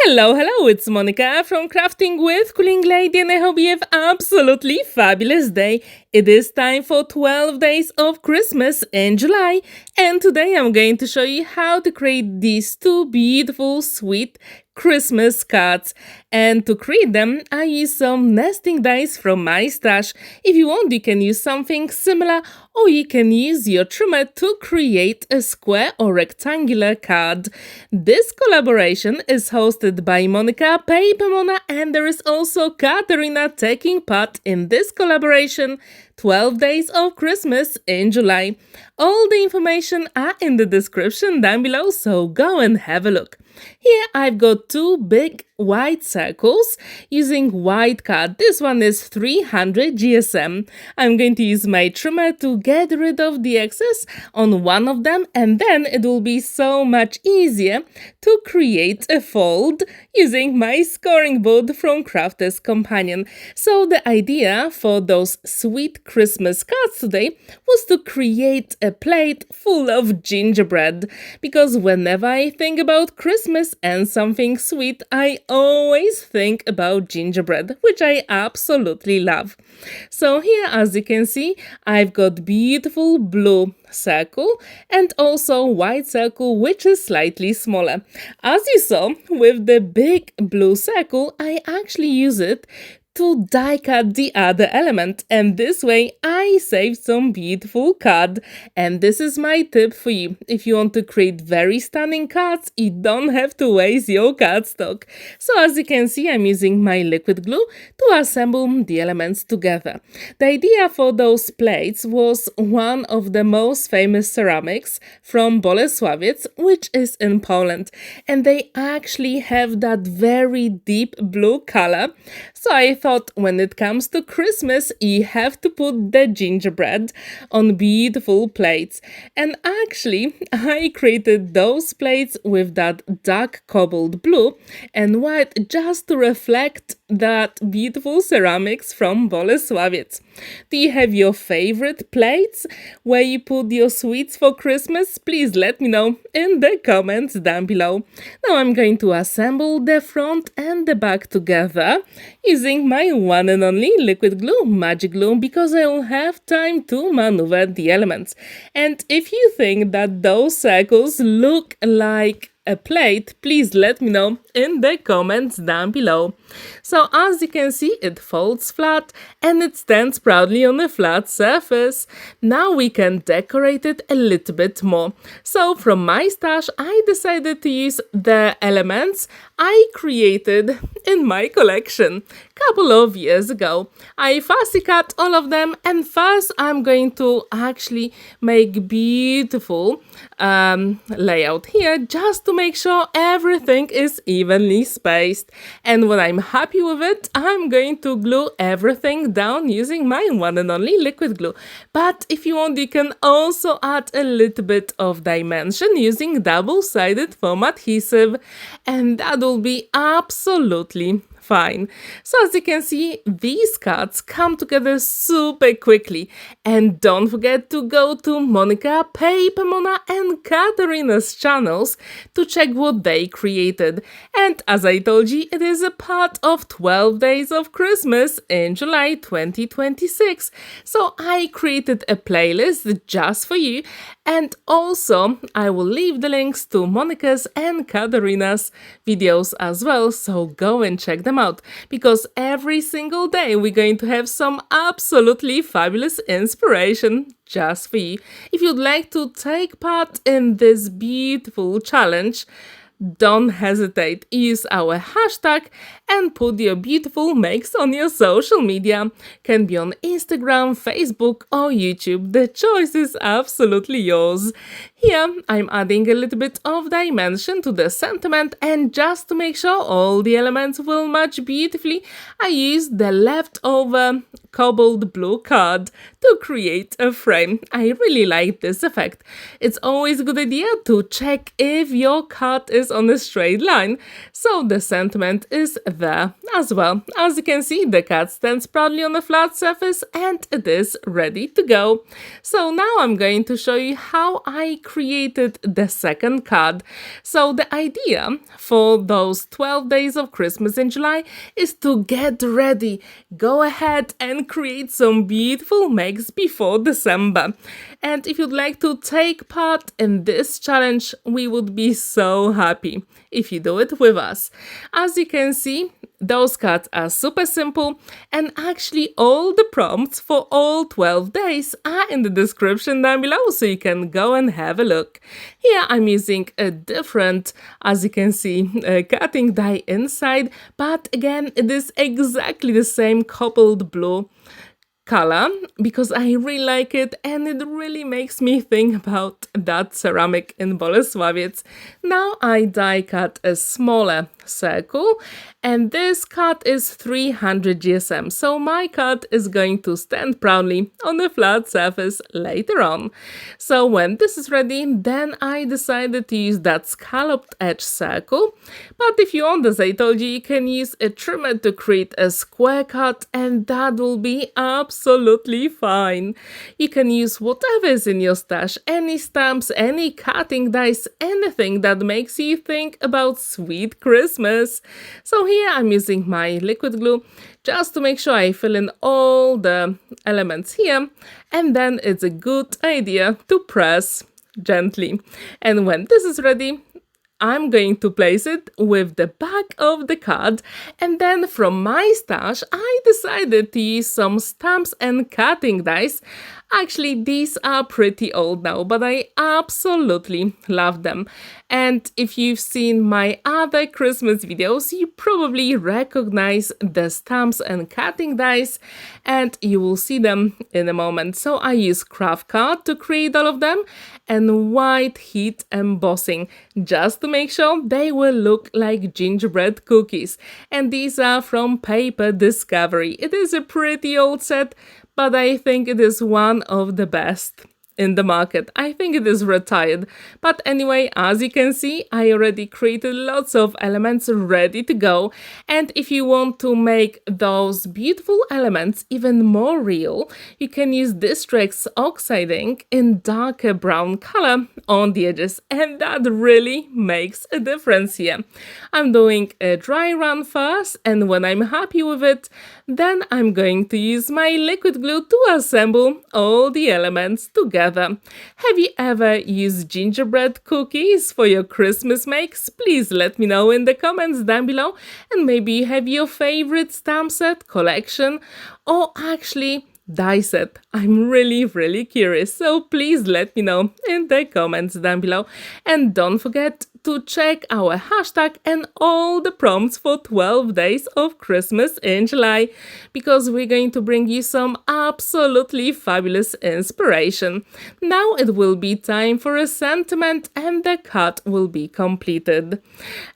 Hello, it's Monika from Crafting with Cooling Lady, and I hope you have absolutely fabulous day. It is time for 12 days of Christmas in July, and today I'm going to show you how to create these two beautiful, sweet Christmas cards. And to create them, I use some nesting dies from my stash. If you want, you can use something similar, or you can use your trimmer to create a square or rectangular card. This collaboration is hosted by Monika, PaperMona, and there is also Katarina taking part in this collaboration. 12 days of Christmas in July. All the information are in the description down below, so go and have a look. Here I've got two big white circles using white card. This one is 300 GSM. I'm going to use my trimmer to get rid of the excess on one of them, and then it will be so much easier to create a fold using my scoring board from Crafter's Companion. So the idea for those sweet Christmas cards today was to create a plate full of gingerbread, because whenever I think about Christmas and something sweet, I always think about gingerbread, which I absolutely love. So here, as you can see, I've got beautiful blue circle and also white circle, which is slightly smaller. As you saw with the big blue circle, I actually use it to die cut the other element, and this way I save some beautiful card. And this is my tip for you: if you want to create very stunning cards, you don't have to waste your cardstock. So as you can see, I'm using my liquid glue to assemble the elements together. The idea for those plates was one of the most famous ceramics from Bolesławiec, which is in Poland, and they actually have that very deep blue color. So I thought, when it comes to Christmas, you have to put the gingerbread on beautiful plates. And actually, I created those plates with that dark cobalt blue and white just to reflect that beautiful ceramics from Bolesławiec. Do you have your favorite plates where you put your sweets for Christmas? Please let me know in the comments down below. Now I'm going to assemble the front and the back together using my one and only liquid glue, magic glue, because I will have time to maneuver the elements. And if you think that those circles look like a plate, please let me know in the comments down below. So as you can see, it folds flat and it stands proudly on a flat surface. Now we can decorate it a little bit more. So from my stash, I decided to use the elements I created in my collection a couple of years ago. I fussy cut all of them, and first I'm going to actually make beautiful layout here just to make sure everything is evenly spaced. And when I'm happy with it, I'm going to glue everything down using my one and only liquid glue. But if you want, you can also add a little bit of dimension using double-sided foam adhesive, and that will be absolutely fine. So as you can see, these cards come together super quickly. And don't forget to go to Monika, PaperMona and Katarina's channels to check what they created. And as I told you, it is a part of 12 days of Christmas in July 2026. So I created a playlist just for you, and also I will leave the links to Monika's and Katarina's videos as well, so go and check them out, because every single day we're going to have some absolutely fabulous inspiration just for you. If you'd like to take part in this beautiful challenge, don't hesitate. Use our hashtag and put your beautiful makes on your social media. Can be on Instagram, Facebook or YouTube. The choice is absolutely yours. Here I'm adding a little bit of dimension to the sentiment, and just to make sure all the elements will match beautifully, I used the leftover cobalt blue card to create a frame. I really like this effect. It's always a good idea to check if your card is on a straight line, so the sentiment is there as well. As you can see, the card stands proudly on a flat surface and it is ready to go. So now I'm going to show you how I created the second card. So the idea for those 12 days of Christmas in July is to get ready. Go ahead and create some beautiful makes before December. And if you'd like to take part in this challenge, we would be so happy if you do it with us. As you can see, those cards are super simple, and actually all the prompts for all 12 days are in the description down below, so you can go and have a look. Here I'm using a different, as you can see, cutting die inside, but again it is exactly the same cobalt blue color because I really like it and it really makes me think about that ceramic in Bolesławiec. Now I die cut a smaller circle and this cut is 300 GSM, so my cut is going to stand proudly on a flat surface later on. So when this is ready, then I decided to use that scalloped edge circle, but if you want, as I told you, you can use a trimmer to create a square cut and that will be absolutely fine. You can use whatever is in your stash, any stamps, any cutting dies, anything that makes you think about sweet Christmas. So here I'm using my liquid glue just to make sure I fill in all the elements here, and then it's a good idea to press gently. And when this is ready, I'm going to place it with the back of the card, and then from my stash I decided to use some stamps and cutting dies. Actually, these are pretty old now, but I absolutely love them. And if you've seen my other Christmas videos, you probably recognize the stamps and cutting dies, and you will see them in a moment. So I use craft card to create all of them and white heat embossing just to make sure they will look like gingerbread cookies. And these are from Paper Discovery. It is a pretty old set, but I think it is one of the best in the market. I think it is retired. But anyway, as you can see, I already created lots of elements ready to go. And if you want to make those beautiful elements even more real, you can use Distress oxiding in darker brown color on the edges. And that really makes a difference here. I'm doing a dry run first, and when I'm happy with it, then I'm going to use my liquid glue to assemble all the elements together. Have you ever used gingerbread cookies for your Christmas makes? Please let me know in the comments down below, and maybe you have your favorite stamp set, collection, or actually die set. I'm really curious, so please let me know in the comments down below. And don't forget to check our hashtag and all the prompts for 12 days of Christmas in July, because we're going to bring you some absolutely fabulous inspiration. Now it will be time for a sentiment and the cut will be completed.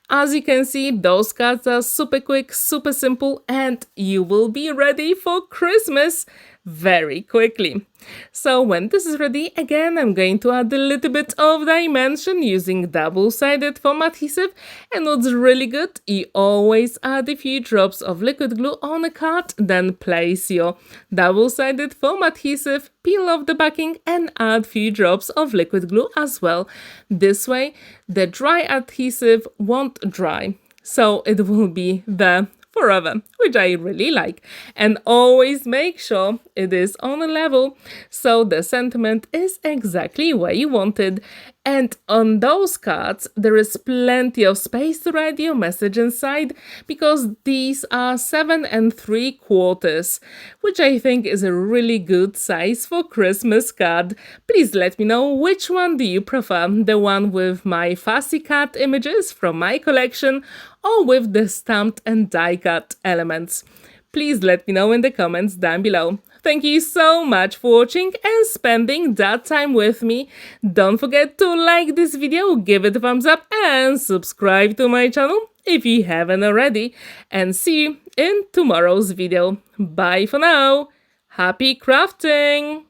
As you can see, those cards are super quick, super simple, and you will be ready for Christmas very quickly. So when this is ready, again, I'm going to add a little bit of dimension using double-sided foam adhesive. And what's really good, you always add a few drops of liquid glue on a card, then place your double-sided foam adhesive, peel off the backing, and add a few drops of liquid glue as well. This way, the dry adhesive won't dry, so it will be there forever, which I really like. And always make sure it is on a level so the sentiment is exactly where you want it. And on those cards, there is plenty of space to write your message inside, because these are 7 3/4, which I think is a really good size for Christmas card. Please let me know which one do you prefer, the one with my fussy cut images from my collection or with the stamped and die cut elements. Please let me know in the comments down below. Thank you so much for watching and spending that time with me. Don't forget to like this video, give it a thumbs up and subscribe to my channel if you haven't already. And see you in tomorrow's video. Bye for now. Happy crafting!